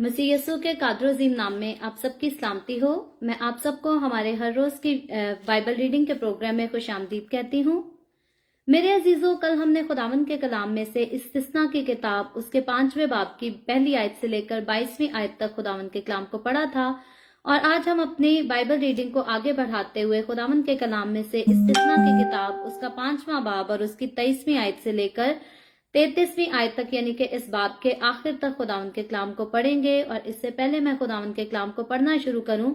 मसीह यीशु के कादर अजीम नाम में आप सबकी सलामती हो। मैं आप सबको हमारे हर रोज की बाइबल रीडिंग के प्रोग्राम में खुशामदीद कहती हूँ। मेरे अजीजों, कल हमने खुदावंद के कलाम में से इस्तिस्ना की किताब उसके 5वें बाब की पहली आयत से लेकर 22वीं आयत तक खुदावंद के कलाम को पढ़ा था, और आज हम अपनी बाइबल रीडिंग को आगे बढ़ाते हुए खुदावंद के कलाम में से इस्तिस्ना की किताब उसका 5वां बाब और उसकी 23वीं आयत से लेकर 33वीं आयत तक यानी कि इस बाब के आखिर तक खुदावंद के कलाम को पढ़ेंगे। और इससे पहले मैं खुदावंद के कलाम को पढ़ना शुरू करूं,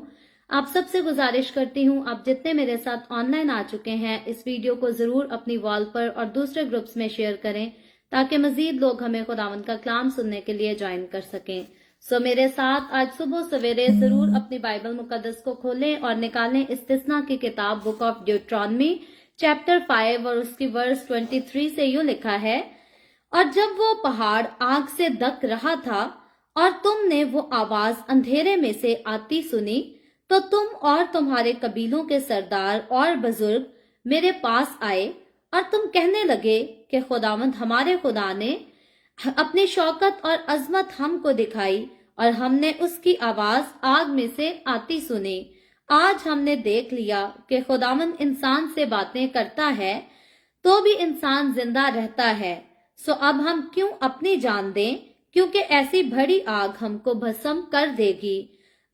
आप सबसे गुजारिश करती हूं, आप जितने मेरे साथ ऑनलाइन आ चुके हैं इस वीडियो को जरूर अपनी वॉल पर और दूसरे ग्रुप्स में शेयर करें ताकि मजीद लोग हमें खुदावंद का कलाम सुनने के लिए ज्वाइन कर सकें। सो मेरे साथ आज सुबह सवेरे जरूर अपनी बाइबल मुकद्दस को खोलें और निकालें इस्तिस्ना की किताब बुक ऑफ ड्यूट्रॉनमी चैप्टर 5 और उसकी वर्स 23 से यूं लिखा है, और जब वो पहाड़ आग से दक रहा था और तुमने वो आवाज अंधेरे में से आती सुनी, तो तुम और तुम्हारे कबीलों के सरदार और बुजुर्ग मेरे पास आए और तुम कहने लगे कि खुदावंद हमारे खुदा ने अपनी शौकत और अजमत हमको दिखाई और हमने उसकी आवाज आग में से आती सुनी। आज हमने देख लिया कि खुदावंद इंसान से बातें करता है तो भी इंसान जिंदा रहता है। सो अब हम क्यों अपनी जान दें, क्योंकि ऐसी बड़ी आग हमको भस्म कर देगी।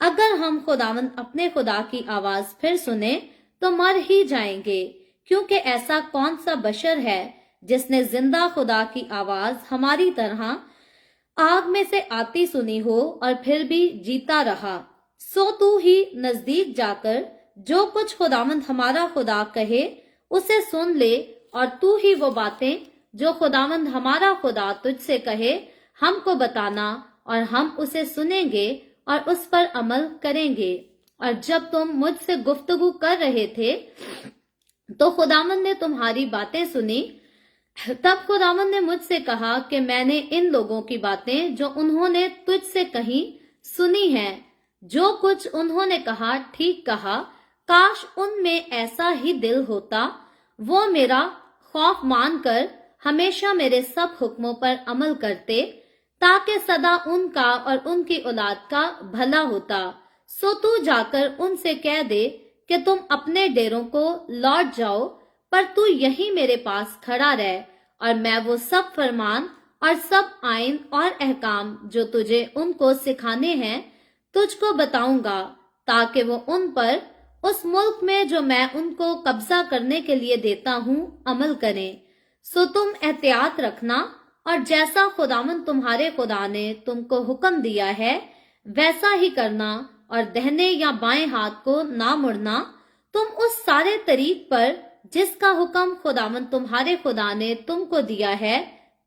अगर हम खुदावंद अपने खुदा की आवाज फिर सुने तो मर ही जाएंगे, क्योंकि ऐसा कौन सा बशर है जिसने जिंदा खुदा की आवाज हमारी तरह आग में से आती सुनी हो और फिर भी जीता रहा। सो तू ही नजदीक जाकर जो कुछ खुदावंद हमारा खुदा कहे उसे सुन ले, और तू ही वो बातें जो खुदावंद हमारा खुदा तुझसे कहे हमको बताना, और हम उसे सुनेंगे और उस पर अमल करेंगे। और जब तुम मुझसे गुफ्तगू कर रहे थे तो खुदावंद ने तुम्हारी बातें सुनी। तब खुदावंद ने मुझसे कहा कि मैंने इन लोगों की बातें जो उन्होंने तुझसे कही सुनी हैं। जो कुछ उन्होंने कहा ठीक कहा, काश उनमें ऐसा ही दिल होता। वो मेरा खौफ मानकर हमेशा मेरे सब हुक्मों पर अमल करते, ताकि सदा उनका और उनकी औलाद का भला होता। सो तू जाकर उनसे कह दे कि तुम अपने डेरों को लौट जाओ, पर तू यहीं मेरे पास खड़ा रह, और मैं वो सब फरमान और सब आइन और अहकाम जो तुझे उनको सिखाने हैं तुझको बताऊंगा, ताकि वो उन पर उस मुल्क में जो मैं उनको कब्जा करने के लिए देता हूँ अमल करें। सो तुम एहतियात रखना, और जैसा खुदावंद तुम्हारे खुदा ने तुमको हुक्म दिया है वैसा ही करना, और दहने या बाएं हाथ को ना मुड़ना। तुम उस सारे तरीक पर जिसका हुक्म खुदावंद तुम्हारे खुदा ने तुमको दिया है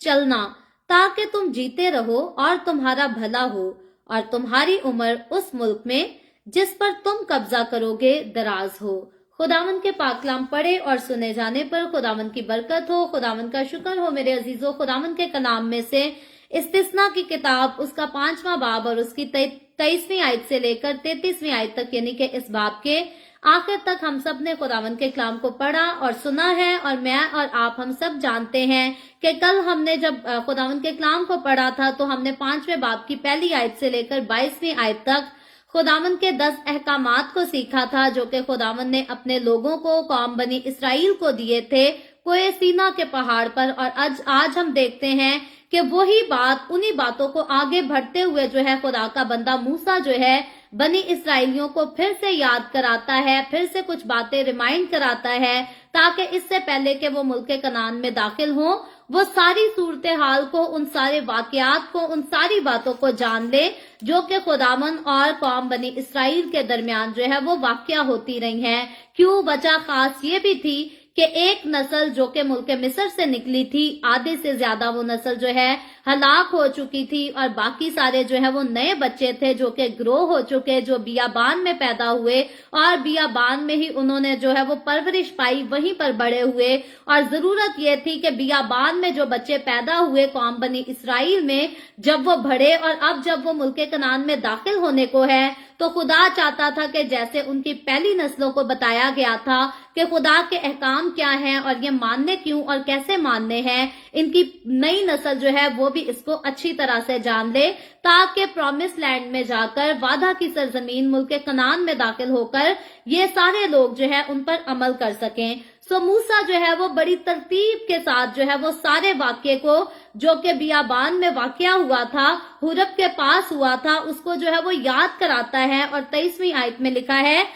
चलना, ताकि तुम जीते रहो और तुम्हारा भला हो, और तुम्हारी उम्र उस मुल्क में जिस पर तुम कब्जा करोगे दराज हो। खुदावंद के पाक कलाम पढ़े और सुने जाने पर खुदावंद की बरकत हो। खुदावंद का शुक्र हो मेरे अजीजों। खुदावंद के कलाम में से इस्तिस्ना की किताब उसका 5वां बाब और उसकी 23वीं आयत से लेकर 33वीं आयत तक यानी कि इस बाब के आखिर तक हम सब ने खुदावंद के कलाम को पढ़ा और सुना है। और मैं और आप हम सब जानते हैं कि कल हमने जब खुदावंद के कलाम को पढ़ा था तो हमने 5वें बाब की पहली आयत से लेकर 22वीं आयत तक खुदावंद के 10 अहकामात को सीखा था, जो कि खुदावंद ने अपने लोगों को कौम बनी इसराइल को दिए थे कोए सीना के पहाड़ पर। और आज हम देखते हैं कि वही बात, उन्हीं बातों को आगे बढ़ते हुए जो है खुदा का बंदा मूसा जो है बनी इसराइलियों को फिर से याद कराता है, फिर से कुछ बातें रिमाइंड कराता है, ताकि इससे पहले कि वो मुल्क कनान में दाखिल हो वो सारी सूरत हाल को, उन सारे वाकयात को, उन सारी बातों को जान ले जो कि खुदावन और कौम बनी इसराइल के दरमियान जो है वो वाकया होती रही हैं। क्यों? वजह खास ये भी थी कि एक नस्ल जो कि मुल्क मिस्र से निकली थी, आधे से ज्यादा वो नस्ल जो है हलाक हो चुकी थी, और बाकी सारे जो है वो नए बच्चे थे जो कि ग्रो हो चुके, जो बियाबान में पैदा हुए और बियाबान में ही उन्होंने जो है वो परवरिश पाई, वहीं पर बड़े हुए। और जरूरत ये थी कि बियाबान में जो बच्चे पैदा हुए कौम बनी इसराइल में, जब वो बढ़े और अब जब वो मुल्क कनान में दाखिल होने को है तो खुदा चाहता था कि जैसे उनकी पहली नस्लों को बताया गया था कि खुदा के अहकाम क्या हैं और ये मानने क्यों और कैसे मानने हैं, इनकी नई नस्ल जो है वो भी इसको अच्छी तरह से जान ले, ताकि प्रॉमिस लैंड में जाकर, वादा की सरजमीन मुल्क कनान में दाखिल होकर ये सारे लोग जो है उन पर अमल कर सकें। सो मूसा जो है वो बड़ी तरतीब के साथ जो है वो सारे वाक्य को, जो कि बियाबान में वाकया हुआ था, हुरब के पास हुआ था, उसको जो है वो याद कराता है। और 23वीं आयत में लिखा है,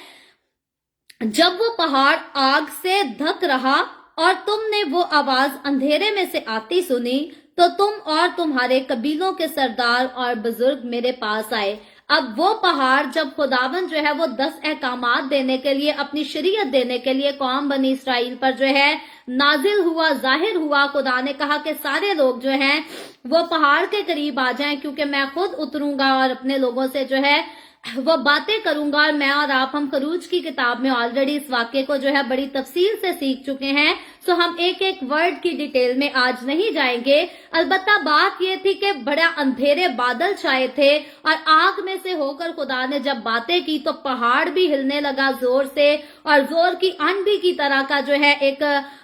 जब वो पहाड़ आग से ढक रहा और तुमने वो आवाज अंधेरे में से आती सुनी, तो तुम और तुम्हारे कबीलों के सरदार और बुजुर्ग मेरे पास आए। अब वो पहाड़ जब खुदावंद जो है वो 10 अहकामात देने के लिए, अपनी शरीयत देने के लिए कौम बनी इसराइल पर जो है नाजिल हुआ, जाहिर हुआ, खुदा ने कहा कि सारे लोग जो हैं वो पहाड़ के करीब आ जाएं, क्योंकि मैं खुद उतरूंगा और अपने लोगों से जो है वो बातें करूंगा। और मैं और आप, हम खरूज की किताब में ऑलरेडी इस वाक्य को जो है बड़ी तफसील से सीख चुके हैं, सो हम एक एक वर्ड की डिटेल में आज नहीं जाएंगे। अलबत्ता बात ये थी कि बड़ा अंधेरे बादल छाए थे और आग में से होकर खुदा ने जब बातें की तो पहाड़ भी हिलने लगा जोर से, और जोर की आंधी की तरह का जो है एक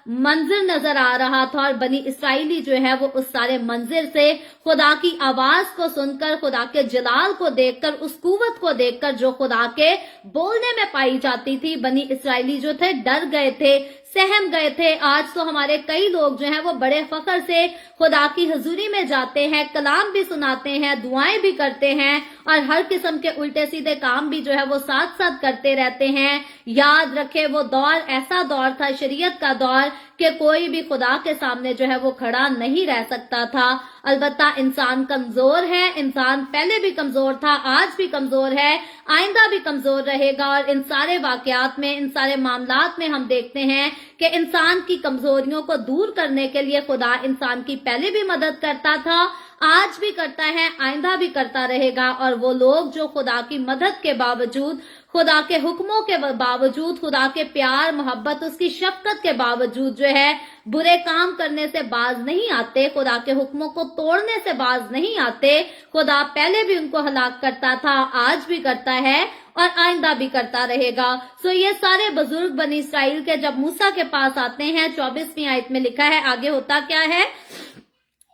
मंजर नजर आ रहा था। और बनी इसराइली जो है वो उस सारे मंजर से खुदा की आवाज को सुनकर, खुदा के जलाल को देखकर, उस कुव्वत को देखकर जो खुदा के बोलने में पाई जाती थी, बनी इसराइली जो थे डर गए थे, सहम गए थे। आज तो हमारे कई लोग जो हैं वो बड़े फख्र से खुदा की हुजूरी में जाते हैं, कलाम भी सुनाते हैं, दुआएं भी करते हैं और हर किस्म के उल्टे सीधे काम भी जो है वो साथ साथ करते रहते हैं। याद रखे वो दौर ऐसा दौर था, शरीयत का दौर, कि कोई भी खुदा के सामने जो है वो खड़ा नहीं रह सकता था। अलबत्ता इंसान कमजोर है, इंसान पहले भी कमजोर था, आज भी कमजोर है, आइंदा भी कमजोर रहेगा। और इन सारे वाकयात में, इन सारे मामलात में हम देखते हैं कि इंसान की कमजोरियों को दूर करने के लिए खुदा इंसान की पहले भी मदद करता था, आज भी करता है, आइंदा भी करता रहेगा। और वो लोग जो खुदा की मदद के बावजूद, खुदा के हुक्मों के बावजूद, खुदा के प्यार मोहब्बत, उसकी शफकत के बावजूद जो है बुरे काम करने से बाज नहीं आते, खुदा के हुक्मों को तोड़ने से बाज नहीं आते, खुदा पहले भी उनको हलाक करता था, आज भी करता है और आइंदा भी करता रहेगा। सो ये सारे बुजुर्ग बनी इसराइल के जब मूसा के पास आते हैं, 24वीं आयत में लिखा है, आगे होता क्या है,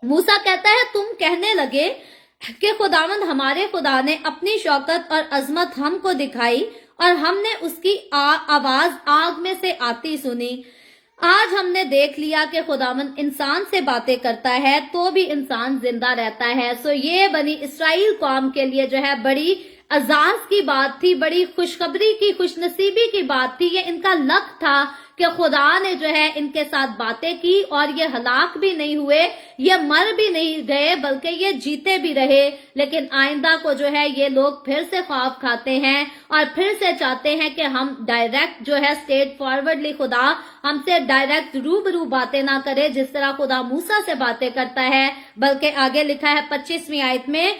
मूसा कहता है, तुम कहने लगे कि खुदावंद हमारे खुदा ने अपनी शौकत और अजमत हमको दिखाई और हमने उसकी आवाज आग में से आती सुनी। आज हमने देख लिया कि खुदावंद इंसान से बातें करता है तो भी इंसान जिंदा रहता है। सो ये बनी इसराइल कौम के लिए जो है बड़ी अजाज की बात थी, बड़ी खुशखबरी की, खुशनसीबी की बात थी। ये इनका लक था कि खुदा ने जो है इनके साथ बातें की और ये हलाक भी नहीं हुए, ये मर भी नहीं गए, बल्कि ये जीते भी रहे। लेकिन आइंदा को जो है ये लोग फिर से ख्वाब खाते हैं और फिर से चाहते हैं कि हम डायरेक्ट जो है स्ट्रेट फॉरवर्डली खुदा हमसे डायरेक्ट रूबरू बातें ना करे, जिस तरह खुदा मूसा से बातें करता है। बल्कि आगे लिखा है 25वीं आयत में,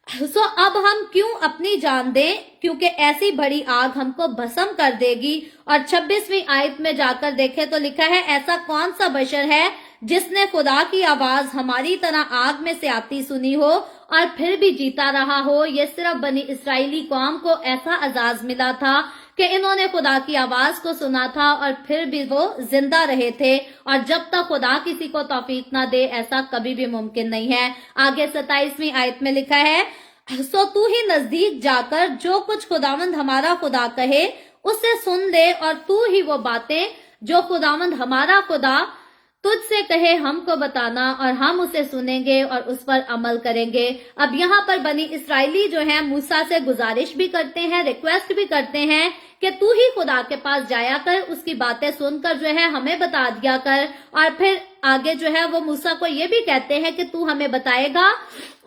सो अब हम क्यों अपनी जान दें, क्योंकि ऐसी बड़ी आग हमको भस्म कर देगी। और 26वीं आयत में जाकर देखें तो लिखा है, ऐसा कौन सा बशर है जिसने खुदा की आवाज हमारी तरह आग में से आती सुनी हो और फिर भी जीता रहा हो। ये सिर्फ बनी इसराइली कौम को ऐसा अजाज मिला था कि इन्होंने खुदा की आवाज को सुना था और फिर भी वो जिंदा रहे थे। और जब तक खुदा किसी को तौफीक ना दे, ऐसा कभी भी मुमकिन नहीं है। आगे 27वीं आयत में लिखा है, सो तू ही नजदीक जाकर जो कुछ खुदावंद हमारा खुदा कहे उसे सुन ले, और तू ही वो बातें जो खुदावंद हमारा खुदा तुझसे कहे हमको बताना, और हम उसे सुनेंगे और उस पर अमल करेंगे। अब यहाँ पर बनी इसराइली जो है मूसा से गुजारिश भी करते हैं, रिक्वेस्ट भी करते हैं कि तू ही खुदा के पास जाया कर, उसकी बातें सुनकर जो है हमें बता दिया कर। और फिर आगे जो है वो मूसा को ये भी कहते हैं कि तू हमें बताएगा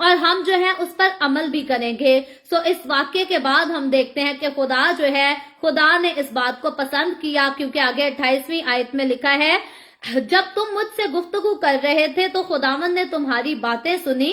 और हम जो है उस पर अमल भी करेंगे। सो इस वाक्य के बाद हम देखते हैं कि खुदा जो है, खुदा ने इस बात को पसंद किया, क्योंकि आगे 28वीं आयत में लिखा है, जब तुम मुझसे गुफ्तगू कर रहे थे तो खुदावंद ने तुम्हारी बातें सुनी।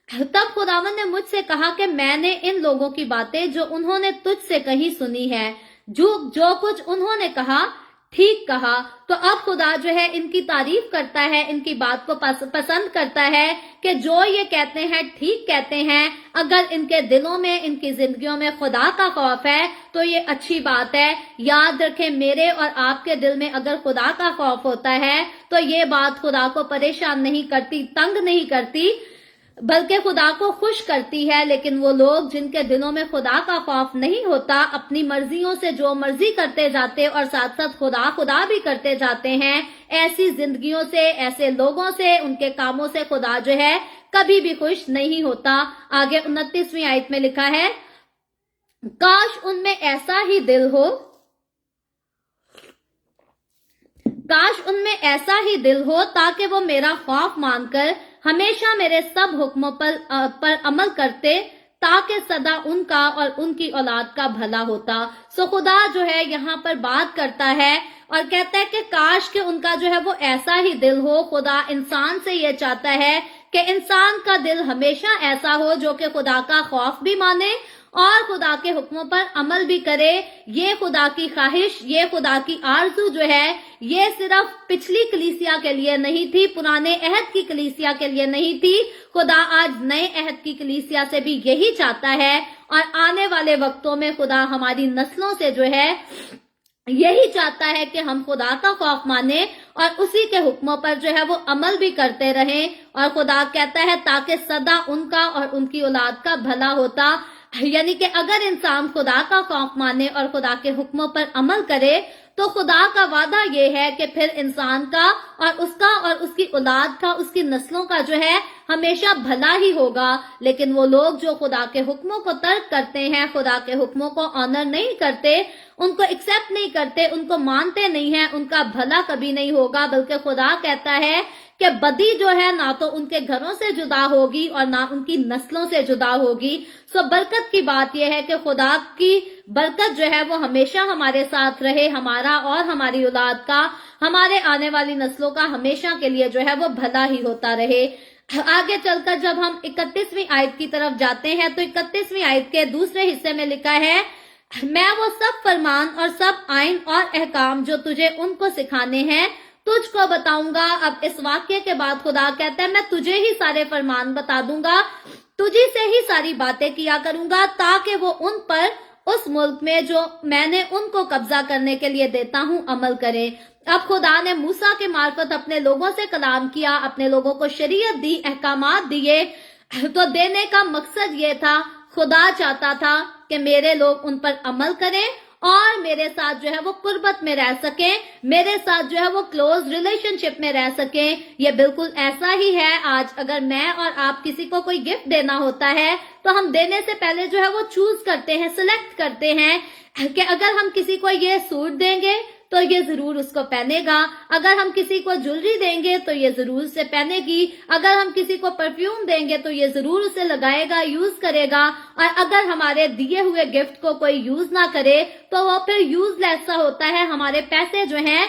तब खुदावंद ने मुझसे कहा कि मैंने इन लोगों की बातें जो उन्होंने तुझसे कही सुनी है, जो कुछ उन्होंने कहा ठीक कहा। तो अब खुदा जो है इनकी तारीफ करता है, इनकी बात को पसंद करता है कि जो ये कहते हैं ठीक कहते हैं। अगर इनके दिलों में, इनकी जिंदगियों में खुदा का खौफ है तो ये अच्छी बात है। याद रखें, मेरे और आपके दिल में अगर खुदा का खौफ होता है तो ये बात खुदा को परेशान नहीं करती, तंग नहीं करती। बल्कि खुदा को खुश करती है। लेकिन वो लोग जिनके दिलों में खुदा का खौफ नहीं होता, अपनी मर्जियों से जो मर्जी करते जाते और साथ साथ खुदा खुदा भी करते जाते हैं, ऐसी जिंदगियों से, ऐसे लोगों से, उनके कामों से खुदा जो है कभी भी खुश नहीं होता। आगे 29वीं आयत में लिखा है, काश उनमें ऐसा ही दिल हो, काश उनमें ऐसा ही दिल हो ताकि वो मेरा खौफ मानकर हमेशा मेरे सब हुक्मों पर अमल करते, ताकि सदा उनका और उनकी औलाद का भला होता। सो खुदा जो है यहाँ पर बात करता है और कहता है कि काश के उनका जो है वो ऐसा ही दिल हो। खुदा इंसान से ये चाहता है कि इंसान का दिल हमेशा ऐसा हो जो कि खुदा का खौफ भी माने और खुदा के हुक्मों पर अमल भी करे। ये खुदा की ख्वाहिश, ये खुदा की आरज़ू जो है, ये सिर्फ पिछली कलीसिया के लिए नहीं थी, पुराने अहद की कलीसिया के लिए नहीं थी। खुदा आज नए अहद की कलीसिया से भी यही चाहता है और आने वाले वक्तों में खुदा हमारी नस्लों से जो है यही चाहता है कि हम खुदा का खौफ माने और उसी के हुक्मों पर जो है वो अमल भी करते रहें। और खुदा कहता है ताकि सदा उनका और उनकी औलाद का भला होता। यानी कि अगर इंसान खुदा का खौफ माने और खुदा के हुक्मों पर अमल करे तो खुदा का वादा ये है कि फिर इंसान का और उसका और उसकी औलाद का, उसकी नस्लों का जो है हमेशा भला ही होगा। लेकिन वो लोग जो खुदा के हुक्मों को तर्क करते हैं, खुदा के हुक्मों को ऑनर नहीं करते, उनको एक्सेप्ट नहीं करते, उनको मानते नहीं हैं, उनका भला कभी नहीं होगा। बल्कि खुदा कहता है कि बदी जो है ना तो उनके घरों से जुदा होगी और ना उनकी नस्लों से जुदा होगी। सो बरकत की बात यह है कि खुदा की बरकत जो है वो हमेशा हमारे साथ रहे, हमारा और हमारी औलाद का, हमारे आने वाली नस्लों का हमेशा के लिए जो है वो भला ही होता रहे। आगे चलकर जब हम 31वीं आयत की तरफ जाते हैं तो 31वीं आयत के दूसरे हिस्से में लिखा है, मैं वो सब फरमान और सब आइन और अहकाम जो तुझे उनको सिखाने हैं तुझको बताऊंगा। अब इस वाक्य के बाद खुदा कहता है, मैं तुझे ही सारे फरमान बता दूंगा, तुझी से ही सारी बातें किया करूंगा ताकि वो उन पर उस मुल्क में जो मैंने उनको कब्जा करने के लिए देता हूं अमल करें। अब खुदा ने मूसा के मार्फत अपने लोगों से कलाम किया, अपने लोगों को शरीयत दी, अहकामात दिए। तो देने का मकसद ये था, खुदा चाहता था कि मेरे लोग उन पर अमल करें और मेरे साथ जो है वो कुर्बत में रह सकें, मेरे साथ जो है वो क्लोज रिलेशनशिप में रह सकें। ये बिल्कुल ऐसा ही है आज अगर मैं और आप किसी को कोई गिफ्ट देना होता है तो हम देने से पहले जो है वो चूज करते हैं, सिलेक्ट करते हैं कि अगर हम किसी को ये सूट देंगे तो ये जरूर उसको पहनेगा, अगर हम किसी को ज्वेलरी देंगे तो ये जरूर उसे पहनेगी, अगर हम किसी को परफ्यूम देंगे तो ये जरूर उसे लगाएगा, यूज करेगा। और अगर हमारे दिए हुए गिफ्ट को कोई यूज ना करे तो वो फिर यूजलेस सा होता है, हमारे पैसे जो हैं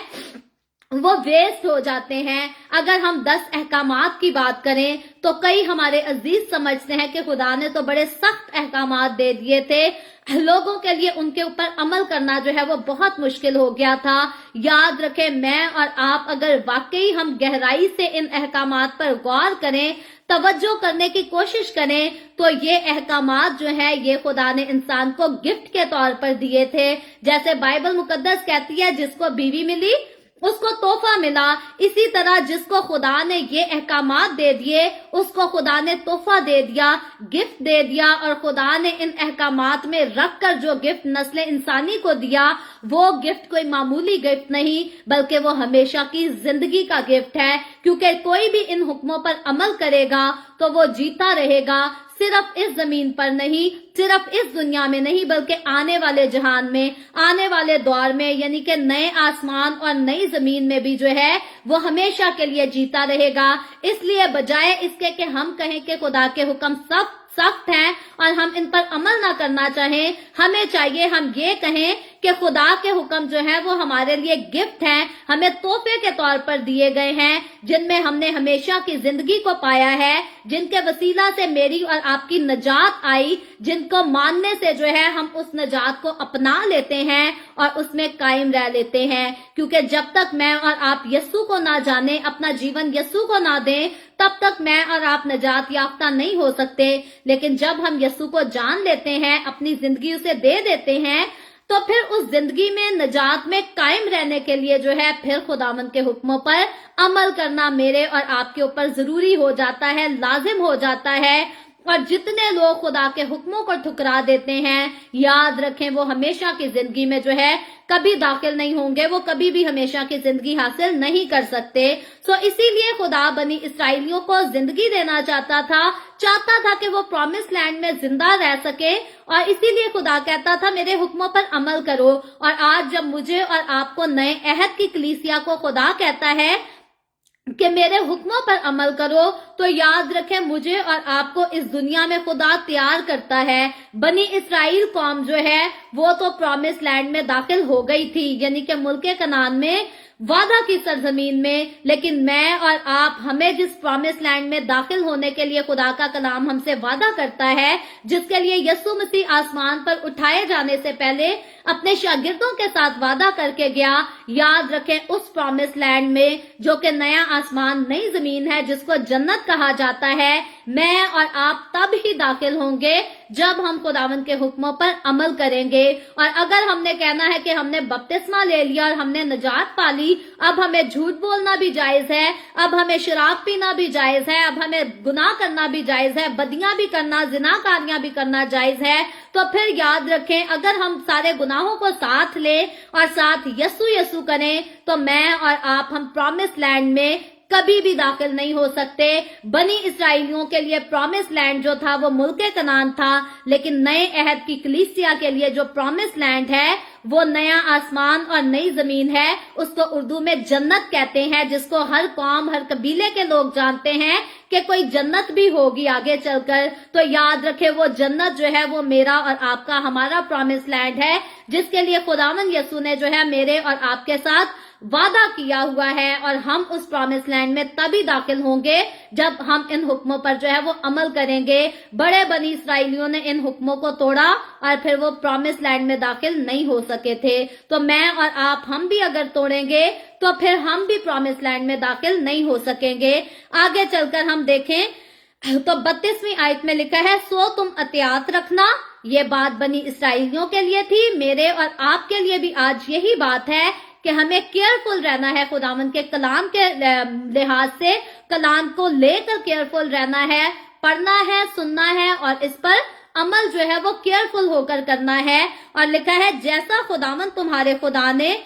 वो वेस्ट हो जाते हैं। अगर हम 10 अहकामात की बात करें तो कई हमारे अजीज समझते हैं कि खुदा ने तो बड़े सख्त अहकामात दे दिए थे, लोगों के लिए उनके ऊपर अमल करना जो है वो बहुत मुश्किल हो गया था। याद रखें, मैं और आप अगर वाकई हम गहराई से इन अहकामात पर गौर करें, तवज्जो करने की कोशिश करें, तो ये अहकामात जो है ये खुदा ने इंसान को गिफ्ट के तौर पर दिए थे। जैसे बाइबल मुकद्दस कहती है, जिसको बीवी मिली उसको तोहफा मिला, इसी तरह जिसको खुदा ने ये अहकामात दे दिए उसको खुदा ने तोहफा दे दिया, गिफ्ट दे दिया। और खुदा ने इन अहकामात में रखकर जो गिफ्ट नस्ल इंसानी को दिया वो गिफ्ट कोई मामूली गिफ्ट नहीं बल्कि वो हमेशा की जिंदगी का गिफ्ट है। क्योंकि कोई भी इन हुक्मों पर अमल करेगा तो वो जीता रहेगा, सिर्फ इस जमीन पर नहीं, सिर्फ इस दुनिया में नहीं, बल्कि आने वाले जहान में, आने वाले दौर में, यानी कि नए आसमान और नई जमीन में भी जो है वो हमेशा के लिए जीता रहेगा। इसलिए बजाय इसके कि हम कहें कि खुदा के हुक्म सब सख्त हैं और हम इन पर अमल ना करना चाहें, हमें चाहिए हम ये कहें कि खुदा के हुक्म जो है वो हमारे लिए गिफ्ट हैं, हमें तोहफे के तौर पर दिए गए हैं, जिनमें हमने हमेशा की जिंदगी को पाया है, जिनके वसीला से मेरी और आपकी नजात आई, जिनको मानने से जो है हम उस नजात को अपना लेते हैं और उसमें कायम रह लेते हैं। क्योंकि जब तक मैं और आप यस्सु को ना जाने, अपना जीवन यस्सु को ना दें, तब तक मैं और आप नजात याफ्ता नहीं हो सकते। लेकिन जब हम यस्सु को जान लेते हैं, अपनी जिंदगी उसे दे देते हैं, तो फिर उस जिंदगी में निजात में कायम रहने के लिए जो है फिर खुदावंद के हुक्मों पर अमल करना मेरे और आपके ऊपर जरूरी हो जाता है, लाजिम हो जाता है। और जितने लोग खुदा के हुक्मों को ठुकरा देते हैं, याद रखें वो हमेशा की जिंदगी में जो है कभी दाखिल नहीं होंगे, वो कभी भी हमेशा की जिंदगी हासिल नहीं कर सकते। सो इसीलिए खुदा बनी इसराइलियों को जिंदगी देना चाहता था कि वो प्रॉमिस लैंड में जिंदा रह सके, और इसीलिए खुदा कहता था मेरे हुक्मों पर अमल करो। और आज जब मुझे और आपको नए अहद की कलीसिया को खुदा कहता है कि मेरे हुक्मों पर अमल करो, तो याद रखें मुझे और आपको इस दुनिया में खुदा तैयार करता है। बनी इसराइल कौम जो है वो तो प्रॉमिस लैंड में दाखिल हो गई थी, यानी कि मुल्के कनान में, वादा की सरजमीन में, लेकिन मैं और आप, हमें जिस प्रॉमिस लैंड में दाखिल होने के लिए खुदा का कलाम हमसे वादा करता है, जिसके लिए यीशु मसीह आसमान पर उठाए जाने से पहले अपने शागिर्दों के साथ वादा करके गया, याद रखें उस प्रॉमिस लैंड में जो कि नया आसमान नई जमीन है, जिसको जन्नत कहा जाता है, मैं और आप तब ही दाखिल होंगे जब हम खुदावंद के हुक्मों पर अमल करेंगे। और अगर हमने कहना है कि हमने बपतिस्मा ले लिया और हमने निजात पा ली, अब हमें झूठ बोलना भी जायज है, अब हमें शराब पीना भी जायज है, अब हमें गुनाह करना भी जायज है, बदियां भी करना, जिनाकारियां भी करना जायज है, तो फिर याद रखें अगर हम सारे गुनाहों को साथ ले और साथ यसु यसु करें, तो मैं और आप, हम प्रॉमिस लैंड में कभी भी दाखिल नहीं हो सकते। बनी इसराइलियों के लिए प्रॉमिस लैंड जो था वो मुल्के कनान था, लेकिन नए अहद की कलीसिया के लिए जो प्रॉमिस लैंड है वो नया आसमान और नई जमीन है। उसको उर्दू में जन्नत कहते हैं, जिसको हर कौम, हर कबीले के लोग जानते हैं कि कोई जन्नत भी होगी आगे चलकर। तो याद रखे वो जन्नत जो है वो मेरा और आपका, हमारा प्रॉमिस लैंड है, जिसके लिए खुदावंद यसु ने जो है मेरे और आपके साथ वादा किया हुआ है। और हम उस प्रॉमिस लैंड में तभी दाखिल होंगे जब हम इन हुक्मों पर जो है वो अमल करेंगे। बड़े बनी इसराइलियों ने इन हुक्मों को तोड़ा और फिर वो प्रॉमिस लैंड में दाखिल नहीं हो सके थे। तो मैं और आप, हम भी अगर तोड़ेंगे तो फिर हम भी प्रॉमिस लैंड में दाखिल नहीं हो सकेंगे। आगे चलकर हम देखें तो 32वीं आयत में लिखा है, सो तुम एहतियात रखना। ये बात बनी इसराइलियों के लिए थी, मेरे और आपके लिए भी आज यही बात है कि हमें केयरफुल रहना है। खुदावंद के कलाम के लिहाज से कलाम को लेकर केयरफुल रहना है, पढ़ना है, सुनना है और इस पर अमल जो है वो केयरफुल होकर करना है। और लिखा है, जैसा खुदावंद तुम्हारे खुदा ने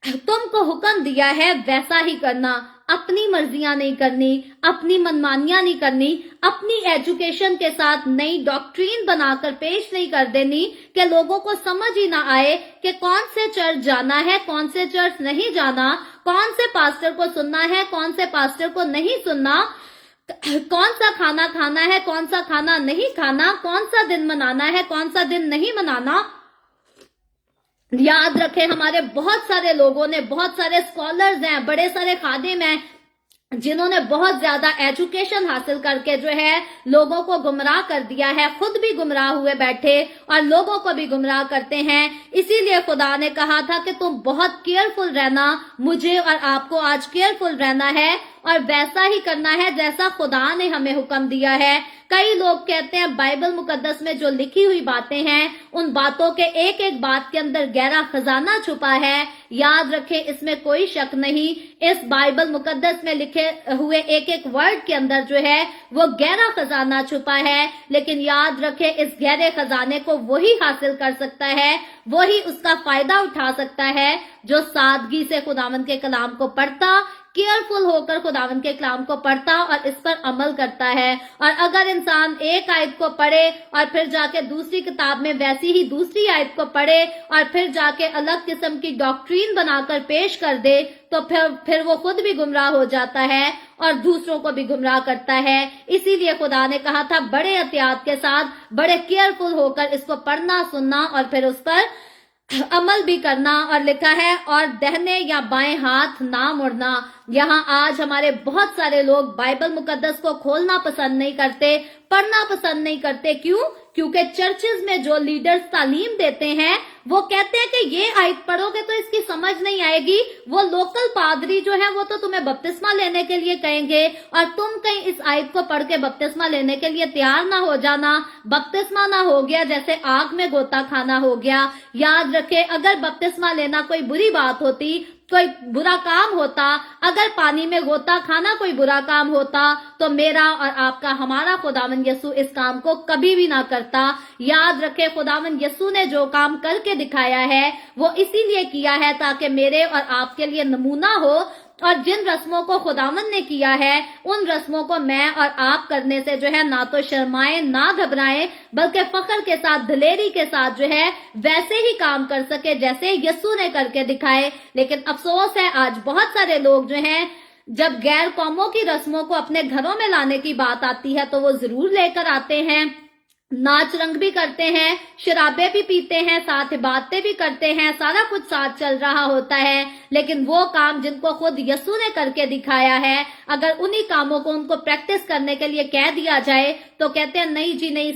तुमको हुक्म दिया है वैसा ही करना। अपनी मर्जियां नहीं करनी, अपनी मनमानियां नहीं करनी, अपनी एजुकेशन के साथ नई डॉक्ट्रीन बनाकर पेश नहीं कर देनी कि लोगों को समझ ही ना आए कि कौन से चर्च जाना है, कौन से चर्च नहीं जाना, कौन से पास्टर को सुनना है, कौन से पास्टर को नहीं सुनना, कौन सा खाना खाना है, कौन सा खाना नहीं खाना, कौन सा दिन मनाना है, कौन सा दिन नहीं मनाना। याद रखें हमारे बहुत सारे लोगों ने, बहुत सारे स्कॉलर्स हैं, बड़े सारे खादिम हैं, जिन्होंने बहुत ज्यादा एजुकेशन हासिल करके जो है लोगों को गुमराह कर दिया है, खुद भी गुमराह हुए बैठे और लोगों को भी गुमराह करते हैं। इसीलिए खुदा ने कहा था कि तुम बहुत केयरफुल रहना, मुझे और आपको आज केयरफुल रहना है और वैसा ही करना है जैसा खुदा ने हमें हुक्म दिया है। कई लोग कहते हैं बाइबल मुकद्दस में जो लिखी हुई बातें हैं, उन बातों के एक एक बात के अंदर गहरा खजाना छुपा है। याद रखें इसमें कोई शक नहीं, इस बाइबल मुकद्दस में लिखे हुए एक एक वर्ड के अंदर जो है वो गहरा खजाना छुपा है। लेकिन याद रखें इस गहरे खजाने को वही हासिल कर सकता है, वही उसका फायदा उठा सकता है जो सादगी से खुदावंद के कलाम को पढ़ता, केयरफुल होकर खुदावंद के कलाम को पढ़ता और इस पर अमल करता है। और अगर इंसान एक आयत को पढ़े और फिर जाके दूसरी किताब में वैसी ही दूसरी आयत को पढ़े और फिर जाके अलग किस्म की डॉक्ट्रीन बनाकर पेश कर दे, तो फिर वो खुद भी गुमराह हो जाता है और दूसरों को भी गुमराह करता है। इसीलिए खुदा ने कहा था बड़े एहतियात के साथ, बड़े केयरफुल होकर इसको पढ़ना, सुनना और फिर उस पर अमल भी करना। और लिखा है, और दाहिने या बाएं हाथ ना मुड़ना। यहाँ आज हमारे बहुत सारे लोग बाइबल मुकद्दस को खोलना पसंद नहीं करते, पढ़ना पसंद नहीं करते। क्यों? क्योंकि चर्चेज में जो लीडर्स तालीम देते हैं वो कहते हैं कि ये आयत पढ़ोगे तो इसकी समझ नहीं आएगी। वो लोकल पादरी जो है वो तो तुम्हें बपतिस्मा लेने के लिए कहेंगे और तुम कहीं इस आयत को पढ़ के बपतिस्मा लेने के लिए तैयार ना हो जाना। बपतिस्मा ना हो गया जैसे आग में गोता खाना हो गया। याद रखे, अगर बपतिस्मा लेना कोई बुरी बात होती, कोई बुरा काम होता, अगर पानी में गोता खाना कोई बुरा काम होता, तो मेरा और आपका हमारा खुदावंद यीशु इस काम को कभी भी ना करता। याद रखे, खुदावंद यीशु ने जो काम करके दिखाया है वो इसीलिए किया है ताकि मेरे और आपके लिए नमूना हो। और जिन रस्मों को खुदावंद ने किया है उन रस्मों को मैं और आप करने से जो है ना तो शर्माएं ना घबराएं, बल्कि फख्र के साथ, दिलेरी के साथ जो है वैसे ही काम कर सके जैसे यीशु ने करके दिखाए। लेकिन अफसोस है आज बहुत सारे लोग जो हैं, जब गैर कौमों की रस्मों को अपने घरों में लाने की बात आती है तो वो जरूर लेकर आते हैं, नाच रंग भी करते हैं, शराबे भी पीते हैं, साथ बातें भी करते हैं, सारा कुछ साथ चल रहा होता है। लेकिन वो काम जिनको खुद यीशु ने करके दिखाया है, अगर उन्हीं कामों को उनको प्रैक्टिस करने के लिए कह दिया जाए तो कहते हैं नहीं जी नहीं,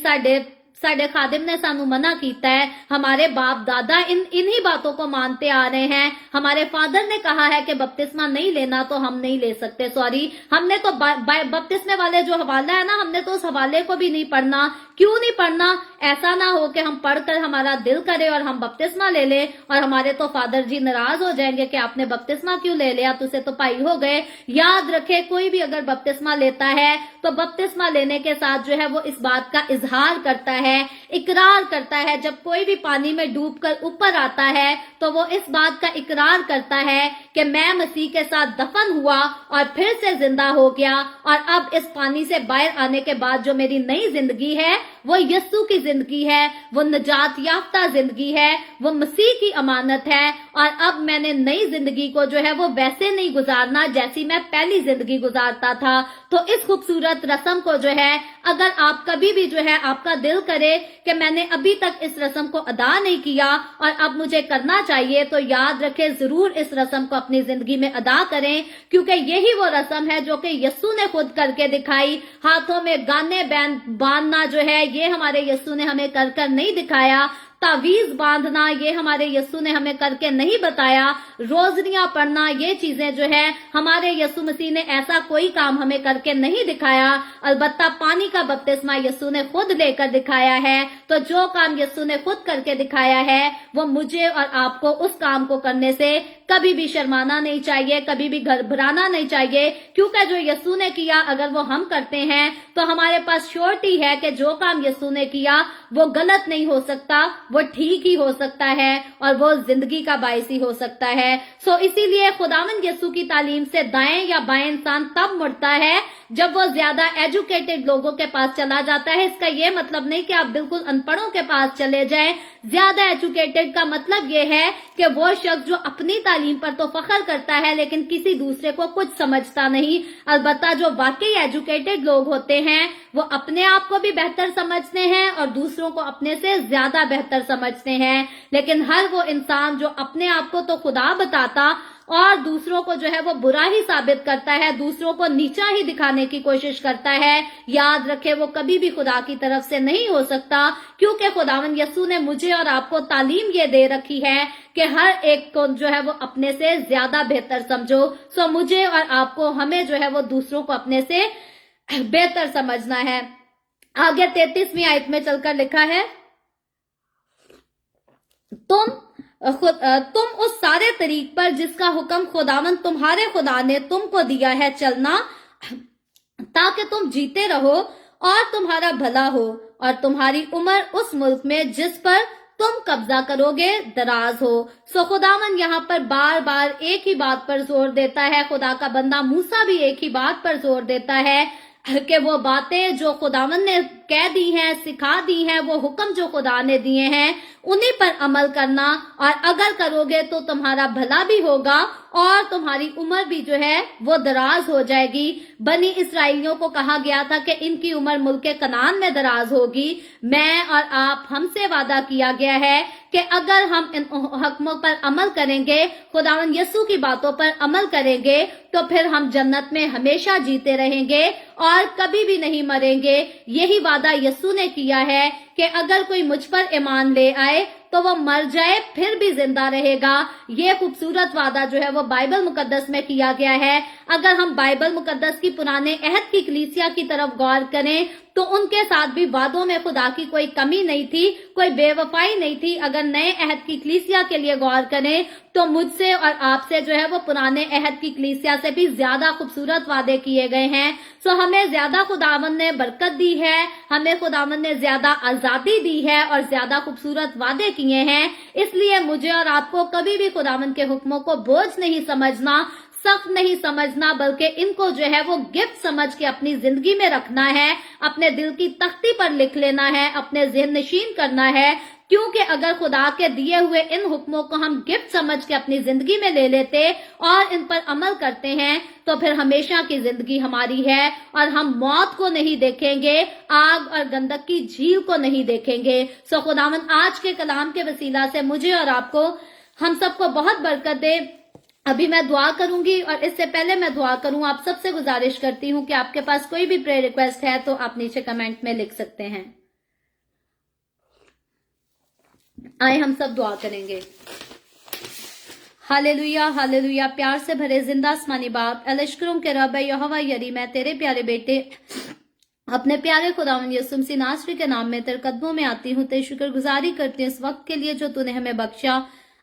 साडे खादिम ने सानू मना कीता है, हमारे बाप दादा इन्हीं बातों को मानते आ रहे हैं, हमारे फादर ने कहा है कि बपतिस्मा नहीं लेना तो हम नहीं ले सकते। सॉरी, हमने तो बपतिस्मे वाले जो हवाला है ना, हमने तो उस हवाले को भी नहीं पढ़ना। क्यों नहीं पढ़ना? ऐसा ना हो कि हम पढ़कर हमारा दिल करे और हम बपतिस्मा ले ले और हमारे तो फादर जी नाराज हो जाएंगे कि आपने बपतिस्मा क्यों ले लिया, तुझसे तो भाई हो गए। याद रखे, कोई भी अगर बपतिस्मा लेता है तो बपतिस्मा लेने के साथ जो है वो इस बात का इजहार करता है, इकरार करता है। जब कोई भी पानी में डूबकर ऊपर आता है तो वो इस बात का इकरार करता है कि मैं मसीह के साथ दफन हुआ और फिर से जिंदा हो गया और अब इस पानी से बाहर आने के बाद जो मेरी नई जिंदगी है वो यीशु की जिंदगी है, वो निजात याफ्ता जिंदगी है, वो मसीह की अमानत है। और अब मैंने नई जिंदगी को जो है वो वैसे नहीं गुजारना जैसी मैं पहली जिंदगी गुजारता था। तो इस खूबसूरत रस्म को जो है, अगर आप कभी भी जो है आपका दिल करे कि मैंने अभी तक इस रस्म को अदा नहीं किया और अब मुझे करना चाहिए, तो याद रखें जरूर इस रस्म को अपनी जिंदगी में अदा करें, क्योंकि यही वो रस्म है जो कि यीशु ने खुद करके दिखाई। हाथों में गाने बांधना जो है ये हमारे यीशु ने हमें कर कर नहीं दिखाया। तावीज बांधना ये हमारे यीशु ने हमें करके नहीं बताया। रोजनियां पढ़ना ये चीजें जो है हमारे यीशु मसीह ने ऐसा कोई काम हमें करके नहीं दिखाया। अलबत्ता पानी का बपतिस्मा यीशु ने खुद लेकर दिखाया है। तो जो काम यीशु ने खुद करके दिखाया है वो मुझे और आपको उस काम को करने से कभी भी शर्माना नहीं चाहिए, कभी भी घबराना नहीं चाहिए, क्योंकि जो यीशु ने किया अगर वो हम करते हैं तो हमारे पास श्योरिटी है कि जो काम यीशु ने किया वो गलत नहीं हो सकता, वो ठीक ही हो सकता है और वो जिंदगी का बायस ही हो सकता है। सो इसीलिए खुदावंद यीशु की तालीम से दाएं या बाएं इंसान तब मुड़ता है जब वो ज्यादा एजुकेटेड लोगों के पास चला जाता है। इसका ये मतलब नहीं कि आप बिल्कुल अनपढ़ों के पास चले जाएं। ज्यादा एजुकेटेड का मतलब ये है कि वो शख्स जो अपनी तालीम पर तो फख्र करता है लेकिन किसी दूसरे को कुछ समझता नहीं। अलबत्ता जो वाकई एजुकेटेड लोग होते हैं वो अपने आप को भी बेहतर समझते हैं और दूसरों को अपने से ज्यादा बेहतर समझते हैं। लेकिन हर वो इंसान जो अपने आप को तो खुदा बताता और दूसरों को जो है वो बुरा ही साबित करता है, दूसरों को नीचा ही दिखाने की कोशिश करता है, याद रखे वो कभी भी खुदा की तरफ से नहीं हो सकता। क्योंकि खुदावंद यीशु ने मुझे और आपको तालीम ये दे रखी है कि हर एक को जो है वो अपने से ज्यादा बेहतर समझो। सो मुझे और आपको, हमें जो है वो दूसरों को अपने से बेहतर समझना है। आगे 33वीं आयत में चलकर लिखा है, तुम उस सारे तरीक पर जिसका हुक्म खुदावंद तुम्हारे खुदा ने तुमको दिया है चलना, ताकि तुम जीते रहो और तुम्हारा भला हो और तुम्हारी उम्र उस मुल्क में जिस पर तुम कब्जा करोगे दराज हो। सो खुदावंद यहाँ पर बार बार एक ही बात पर जोर देता है। खुदा का बंदा मूसा भी एक ही बात पर जोर देता है कि वो बातें जो खुदावंद ने कह दी हैं, सिखा दी हैं, वो हुक्म जो खुदा ने दिए हैं उन्हीं पर अमल करना, और अगर करोगे तो तुम्हारा भला भी होगा और तुम्हारी उम्र भी जो है वो दराज हो जाएगी। बनी इसराइलियों को कहा गया था कि इनकी उम्र मुल्क कनान में दराज होगी। मैं और आप, हमसे वादा किया गया है कि अगर हम इन हुक्मों पर अमल करेंगे, खुदावंद यीशु की बातों पर अमल करेंगे, तो फिर हम जन्नत में हमेशा जीते रहेंगे और कभी भी नहीं मरेंगे। यही वादा यीशु ने किया है कि अगर कोई मुझ पर ईमान ले आए तो वो मर जाए फिर भी जिंदा रहेगा। ये खूबसूरत वादा जो है वो बाइबल मुकद्दस में किया गया है। अगर हम बाइबल मुकद्दस की पुराने अहद की कलीसिया की तरफ गौर करें तो उनके साथ भी वादों में खुदा की कोई कमी नहीं थी, कोई बेवफाई नहीं थी। अगर नए अहद की कलीसिया के लिए गौर करें तो मुझसे और आपसे जो है वो पुराने अहद की कलीसिया से भी ज्यादा खूबसूरत वादे किए गए हैं। सो हमें ज्यादा खुदावंद ने बरकत दी है, हमें खुदावंद ने ज्यादा आजादी दी है और ज्यादा खूबसूरत वादे किए हैं। इसलिए मुझे और आपको कभी भी खुदावंद के हुक्मों को बोझ नहीं समझना, सख्त नहीं समझना, बल्कि इनको जो है वो गिफ्ट समझ के अपनी जिंदगी में रखना है, अपने दिल की तख्ती पर लिख लेना है, अपने ज़हन नशीन करना है। क्योंकि अगर खुदा के दिए हुए इन हुक्मों को हम गिफ्ट समझ के अपनी जिंदगी में ले लेते और इन पर अमल करते हैं तो फिर हमेशा की जिंदगी हमारी है और हम मौत को नहीं देखेंगे, आग और गंधक की झील को नहीं देखेंगे। सो खुदावंद आज के कलाम के वसीला से मुझे और आपको, हम सबको बहुत बरकत दे। अभी मैं दुआ करूंगी और इससे पहले मैं दुआ करूं, आप सबसे गुजारिश करती हूं कि आपके पास कोई भी प्रेयर रिक्वेस्ट है तो आप नीचे कमेंट में लिख सकते हैं। आए हम सब दुआ करेंगे। Hallelujah hallelujah. प्यार से भरे जिंदा आसमानी बाप, अलश्करों के रब यहोवा यरी, मैं तेरे प्यारे बेटे अपने प्यारे खुदावंद यीशु मसीह नासरी के नाम में तेरे कदमों में आती हूँ। तेरी शुक्रगुजारी करती हूँ इस वक्त के लिए जो तूने हमें बख्शा,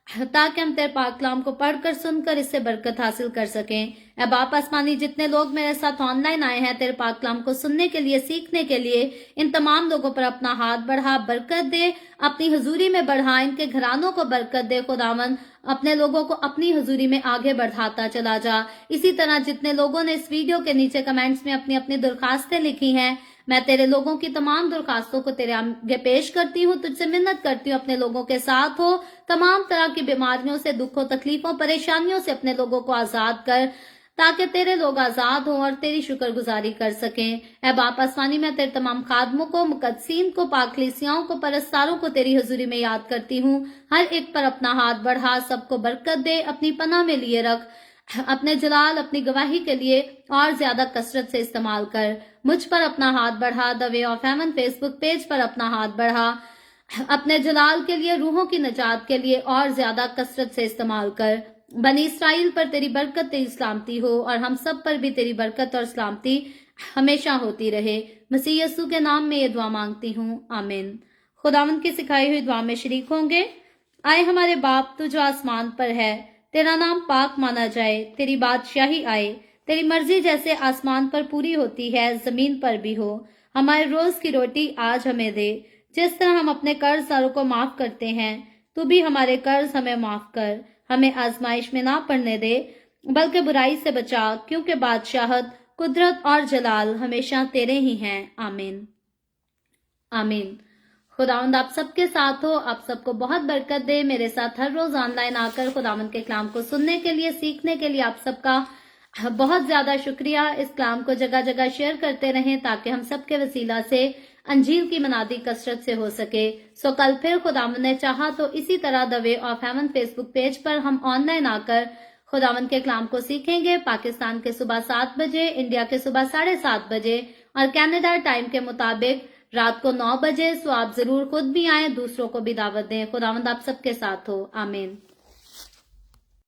ताकि हम तेरे पाक कलाम को पढ़कर सुनकर इससे बरकत हासिल कर सकें। ऐ बाप आसमानी, जितने लोग मेरे साथ ऑनलाइन आए हैं तेरे पाक कलाम को सुनने के लिए, सीखने के लिए, इन तमाम लोगों पर अपना हाथ बढ़ा, बरकत दे, अपनी हुजूरी में बढ़ा, इनके घरानों को बरकत दे। खुदावंद अपने लोगों को अपनी हुजूरी में आगे बढ़ाता चला जा। इसी तरह जितने लोगों ने इस वीडियो के नीचे कमेंट्स में अपनी अपनी दरखास्तें लिखी हैं, मैं तेरे लोगों की तमाम दरखास्तों को तेरे आगे पेश करती हूँ, तुझसे मिन्नत करती हूँ अपने लोगों के साथ हो। तमाम तरह की बीमारियों से, दुखों, तकलीफों, परेशानियों से अपने लोगों को आजाद कर, ताकि तेरे लोग आजाद हों और तेरी शुक्रगुजारी कर सकें। ऐ बाप आसमानी, मैं तेरे तमाम खादमों को, मुकद्दसीन को, पाकलीसियाओं को, परस्तारों को तेरी हुजूरी में याद करती हूँ। हर एक पर अपना हाथ बढ़ा, सबको बरकत दे, अपनी पनाह में लिए रख, अपने जलाल, अपनी गवाही के लिए और ज्यादा कसरत से इस्तेमाल कर। मुझ पर अपना हाथ बढ़ा, the way of haven Facebook page पर अपना हाथ बढ़ा, अपने जलाल के लिए, रूहों की नजात के लिए और ज्यादा कसरत से इस्तेमाल कर। बनी इसराइल पर तेरी बरकत, तेरी सलामती हो और हम सब पर भी तेरी बरकत और सलामती हमेशा होती रहे। मसीह यीशु के नाम में ये दुआ मांगती हूँ, आमीन। खुदावंद की सिखाई हुई दुआ में शरीक होंगे। आए हमारे बाप, तू जो आसमान पर है, तेरा नाम पाक माना जाए, तेरी बादशाही आए, तेरी मर्जी जैसे आसमान पर पूरी होती है जमीन पर भी हो। हमारे रोज की रोटी आज हमें दे, जिस तरह हम अपने कर्जदारों को माफ करते हैं, तू भी हमारे कर्ज हमें माफ कर। हमें आजमाइश में ना पड़ने दे, बल्कि बुराई से बचा, क्योंकि बादशाहत, कुदरत और जलाल हमेशा तेरे ही हैं, आमीन आमीन। खुदावंद आप सबके साथ हो, आप सबको बहुत बरकत दे। मेरे साथ हर रोज ऑनलाइन आकर खुदावंद के कलाम को सुनने के लिए, सीखने के लिए आप सबका बहुत ज्यादा शुक्रिया। इस कलाम को जगह जगह शेयर करते रहें ताकि हम सबके वसीला से अंजील की मनादी कसरत से हो सके। सो कल फिर खुदावंद ने चाहा तो इसी तरह the way of haven Facebook page पर हम ऑनलाइन आकर खुदावंद के कलाम को सीखेंगे। पाकिस्तान के सुबह 7 बजे, इंडिया के सुबह 7:30 बजे और कनाडा टाइम के मुताबिक रात को 9 बजे। सो आप जरूर खुद भी आए, दूसरों को भी दावत दें। खुदावंद आप सबके साथ हो, आमीन।